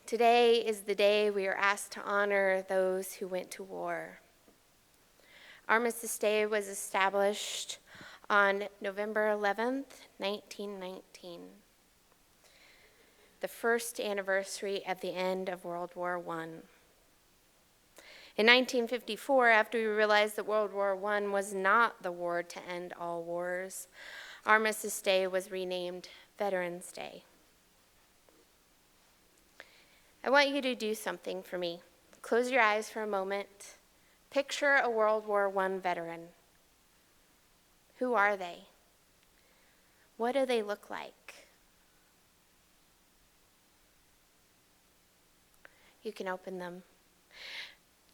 Today is the day we are asked to honor those who went to war. Armistice Day was established on November 11th, 1919, the first anniversary of the end of World War I. In 1954, after we realized that World War I was not the war to end all wars, Armistice Day was renamed Veterans Day. I want you to do something for me. Close your eyes for a moment. Picture a World War I veteran. Who are they? What do they look like? You can open them.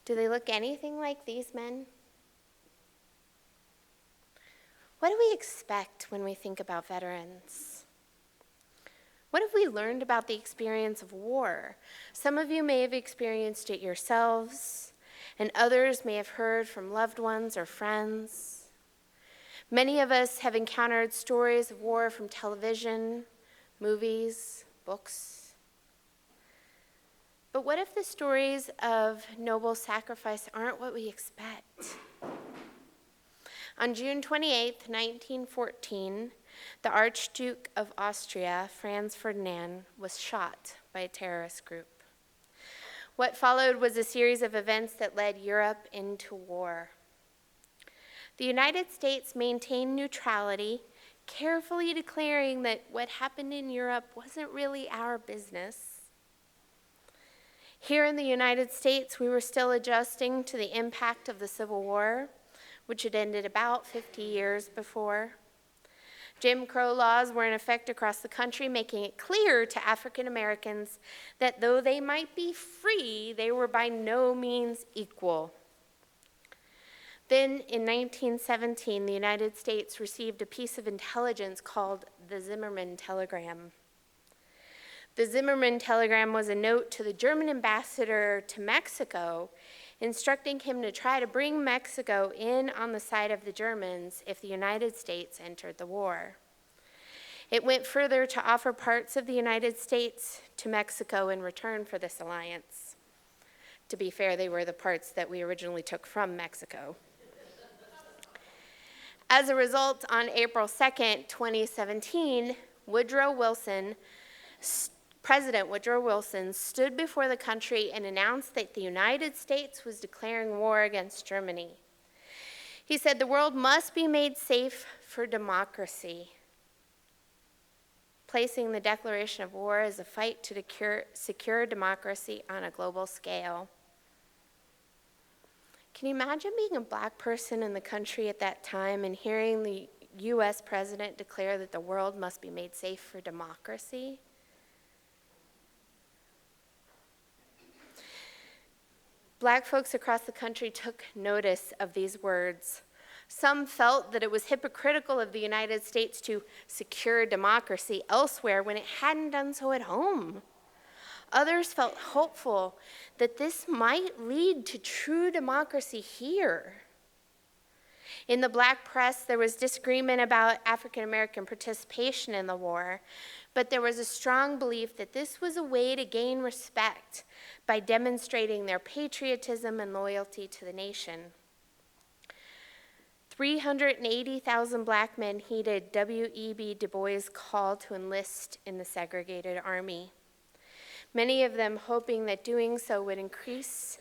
Do they look anything like these men? What do we expect when we think about veterans? What have we learned about the experience of war? Some of you may have experienced it yourselves, and others may have heard from loved ones or friends. Many of us have encountered stories of war from television, movies, books. But what if the stories of noble sacrifice aren't what we expect? On June 28, 1914, the Archduke of Austria, Franz Ferdinand, was shot by a terrorist group. What followed was a series of events that led Europe into war. The United States maintained neutrality, carefully declaring that what happened in Europe wasn't really our business. Here in the United States, we were still adjusting to the impact of the Civil War, which had ended about 50 years before. Jim Crow laws were in effect across the country, making it clear to African Americans that though they might be free, they were by no means equal. Then in 1917, the United States received a piece of intelligence called the Zimmerman Telegram. The Zimmerman Telegram was a note to the German ambassador to Mexico, instructing him to try to bring Mexico in on the side of the Germans if the United States entered the war. It went further to offer parts of the United States to Mexico in return for this alliance. To be fair, they were the parts that we originally took from Mexico. As a result, on April 2nd, 2017, President Woodrow Wilson stood before the country and announced that the United States was declaring war against Germany. He said the world must be made safe for democracy, placing the declaration of war as a fight to secure democracy on a global scale. Can you imagine being a Black person in the country at that time and hearing the U.S. president declare that the world must be made safe for democracy? Black folks across the country took notice of these words. Some felt that it was hypocritical of the United States to secure democracy elsewhere when it hadn't done so at home. Others felt hopeful that this might lead to true democracy here. In the Black press, there was disagreement about African American participation in the war, but there was a strong belief that this was a way to gain respect by demonstrating their patriotism and loyalty to the nation. 380,000 Black men heeded W.E.B. Du Bois' call to enlist in the segregated army, many of them hoping that doing so would increase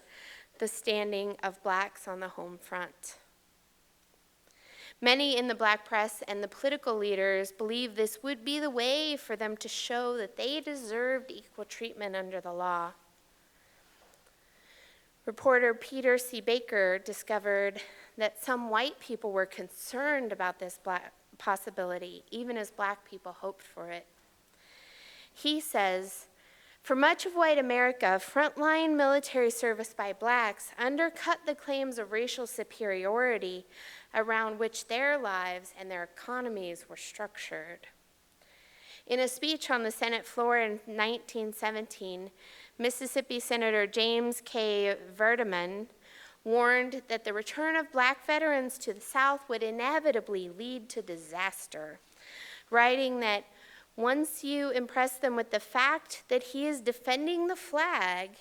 the standing of Blacks on the home front. Many in the Black press and the political leaders believed this would be the way for them to show that they deserved equal treatment under the law. Reporter Peter C. Baker discovered that some white people were concerned about this possibility, even as Black people hoped for it. He says, "For much of white America, frontline military service by Blacks undercut the claims of racial superiority around which their lives and their economies were structured." In a speech on the Senate floor in 1917, Mississippi Senator James K. Verdeman warned that the return of Black veterans to the South would inevitably lead to disaster, writing that Once you impress them with the fact that he is defending the flag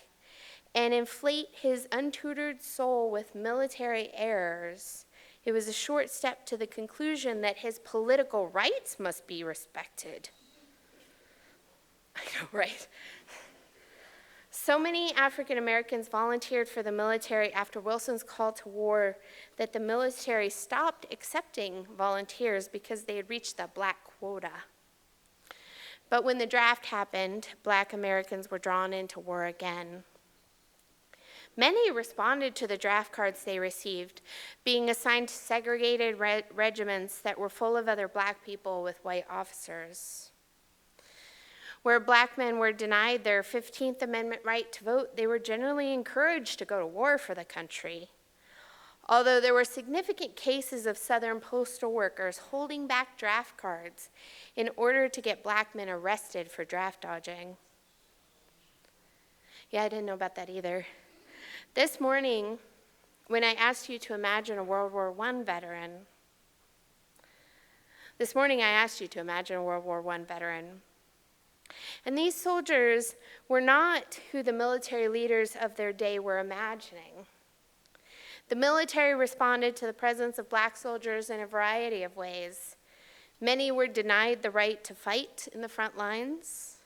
and inflate his untutored soul with military airs, it was a short step to the conclusion that his political rights must be respected. I know, right? So many African Americans volunteered for the military after Wilson's call to war that the military stopped accepting volunteers because they had reached the black quota. But when the draft happened, Black Americans were drawn into war again. Many responded to the draft cards they received, being assigned to segregated regiments that were full of other Black people with white officers. Where Black men were denied their 15th Amendment right to vote, they were generally encouraged to go to war for the country. Although there were significant cases of Southern postal workers holding back draft cards in order to get Black men arrested for draft dodging. Yeah, I didn't know about that either. This morning, when I asked you to imagine a World War I veteran, and these soldiers were not who the military leaders of their day were imagining. The military responded to the presence of Black soldiers in a variety of ways. Many were denied the right to fight in the front lines.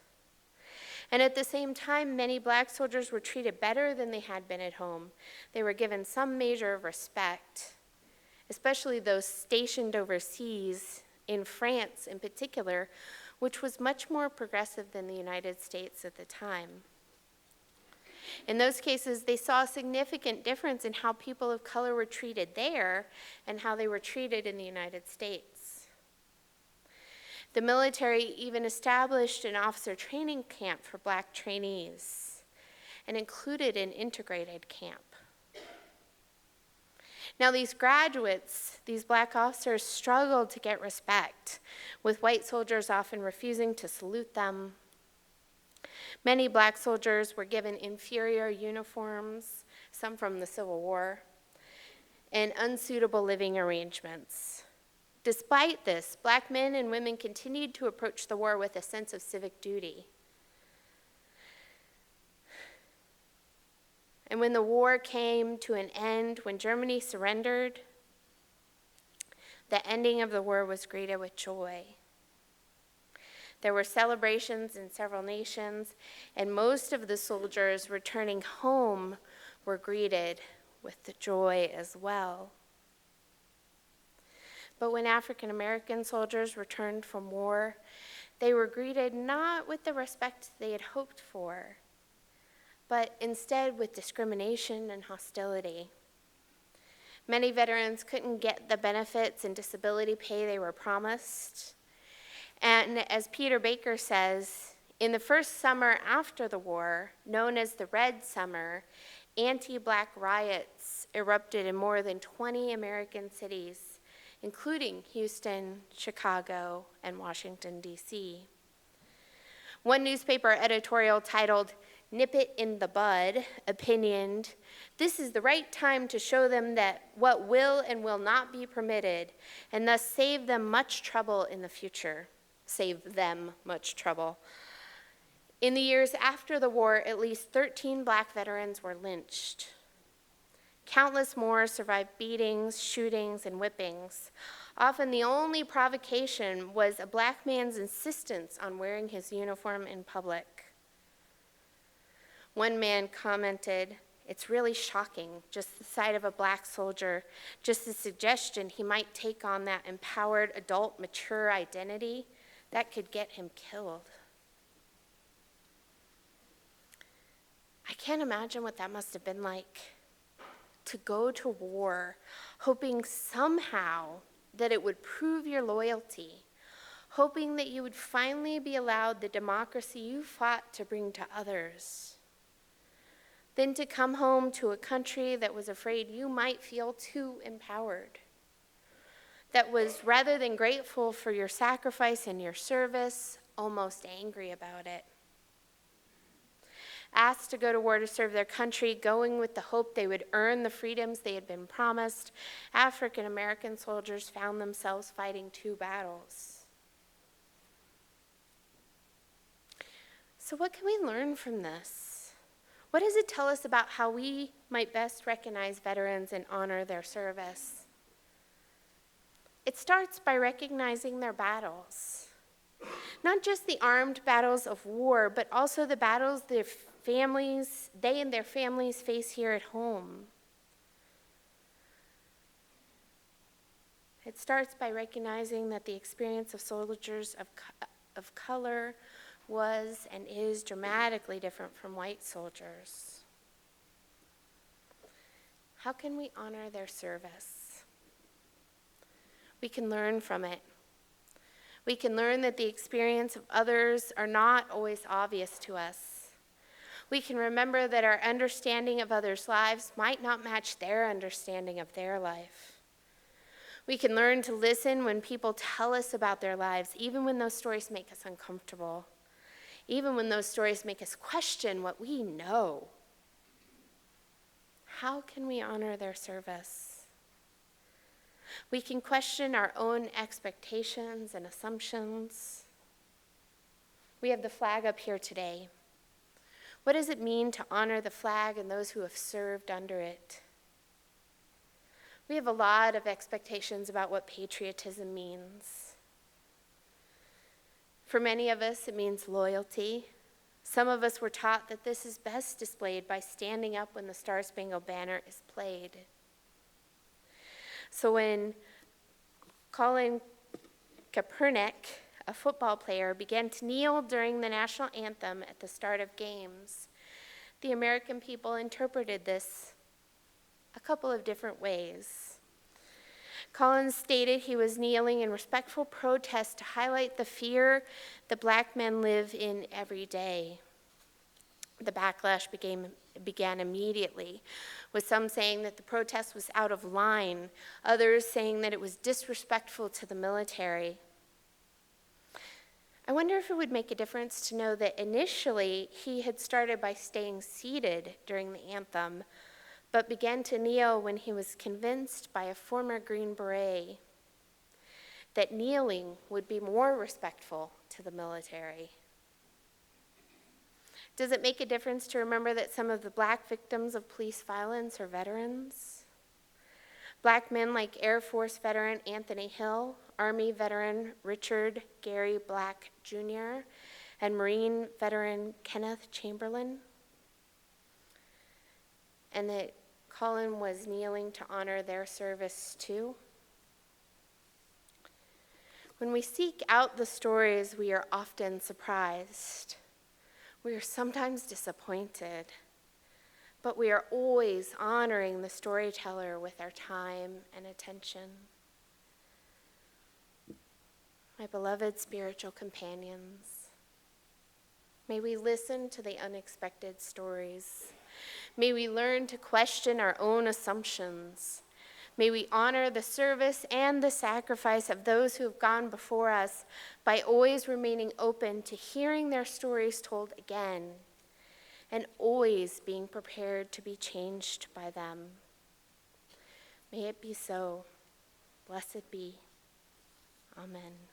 And at the same time, many Black soldiers were treated better than they had been at home. They were given some measure of respect, especially those stationed overseas, in France in particular, which was much more progressive than the United States at the time. In those cases, they saw a significant difference in how people of color were treated there and how they were treated in the United States. The military even established an officer training camp for Black trainees and included an integrated camp. Now, these graduates, these Black officers, struggled to get respect, with white soldiers often refusing to salute them. Many Black soldiers were given inferior uniforms, some from the Civil War, and unsuitable living arrangements. Despite this, Black men and women continued to approach the war with a sense of civic duty. And when the war came to an end, when Germany surrendered, the ending of the war was greeted with joy. There were celebrations in several nations, and most of the soldiers returning home were greeted with the joy as well. But when African American soldiers returned from war, they were greeted not with the respect they had hoped for, but instead with discrimination and hostility. Many veterans couldn't get the benefits and disability pay they were promised. And as Peter Baker says, in the first summer after the war, known as the Red Summer, anti-Black riots erupted in more than 20 American cities, including Houston, Chicago, and Washington, D.C. One newspaper editorial titled, "Nip it in the bud," opinioned, "This is the right time to show them that what will and will not be permitted, and thus save them much trouble in the future." Save them much trouble. In the years after the war, at least 13 Black veterans were lynched. Countless more survived beatings, shootings, and whippings. Often the only provocation was a Black man's insistence on wearing his uniform in public. One man commented, "It's really shocking, just the sight of a Black soldier, just the suggestion he might take on that empowered, adult, mature identity, that could get him killed." I can't imagine what that must have been like, to go to war, hoping somehow that it would prove your loyalty, hoping that you would finally be allowed the democracy you fought to bring to others. Then to come home to a country that was afraid you might feel too empowered, that was, rather than grateful for your sacrifice and your service, almost angry about it. Asked to go to war to serve their country, going with the hope they would earn the freedoms they had been promised, African American soldiers found themselves fighting two battles. So what can we learn from this? What does it tell us about how we might best recognize veterans and honor their service? It starts by recognizing their battles. Not just the armed battles of war, but also the battles they and their families face here at home. It starts by recognizing that the experience of soldiers of color was and is dramatically different from white soldiers. How can we honor their service? We can learn from it. We can learn that the experience of others are not always obvious to us. We can remember that our understanding of others' lives might not match their understanding of their life. We can learn to listen when people tell us about their lives, even when those stories make us uncomfortable, even when those stories make us question what we know. How can we honor their service? We can question our own expectations and assumptions. We have the flag up here today. What does it mean to honor the flag and those who have served under it? We have a lot of expectations about what patriotism means. For many of us, it means loyalty. Some of us were taught that this is best displayed by standing up when the Star-Spangled Banner is played. So when Colin Kaepernick, a football player, began to kneel during the national anthem at the start of games, the American people interpreted this a couple of different ways. Collins stated he was kneeling in respectful protest to highlight the fear that Black men live in every day. The backlash began immediately, with some saying that the protest was out of line, others saying that it was disrespectful to the military. I wonder if it would make a difference to know that initially he had started by staying seated during the anthem, but began to kneel when he was convinced by a former Green Beret that kneeling would be more respectful to the military. Does it make a difference to remember that some of the Black victims of police violence are veterans? Black men like Air Force veteran Anthony Hill, Army veteran Richard Gary Black Jr., and Marine veteran Kenneth Chamberlain? And that Colin was kneeling to honor their service too. When we seek out the stories, we are often surprised. We are sometimes disappointed, but we are always honoring the storyteller with our time and attention. My beloved spiritual companions, may we listen to the unexpected stories. May we learn to question our own assumptions. May we honor the service and the sacrifice of those who have gone before us by always remaining open to hearing their stories told again and always being prepared to be changed by them. May it be so. Blessed be. Amen.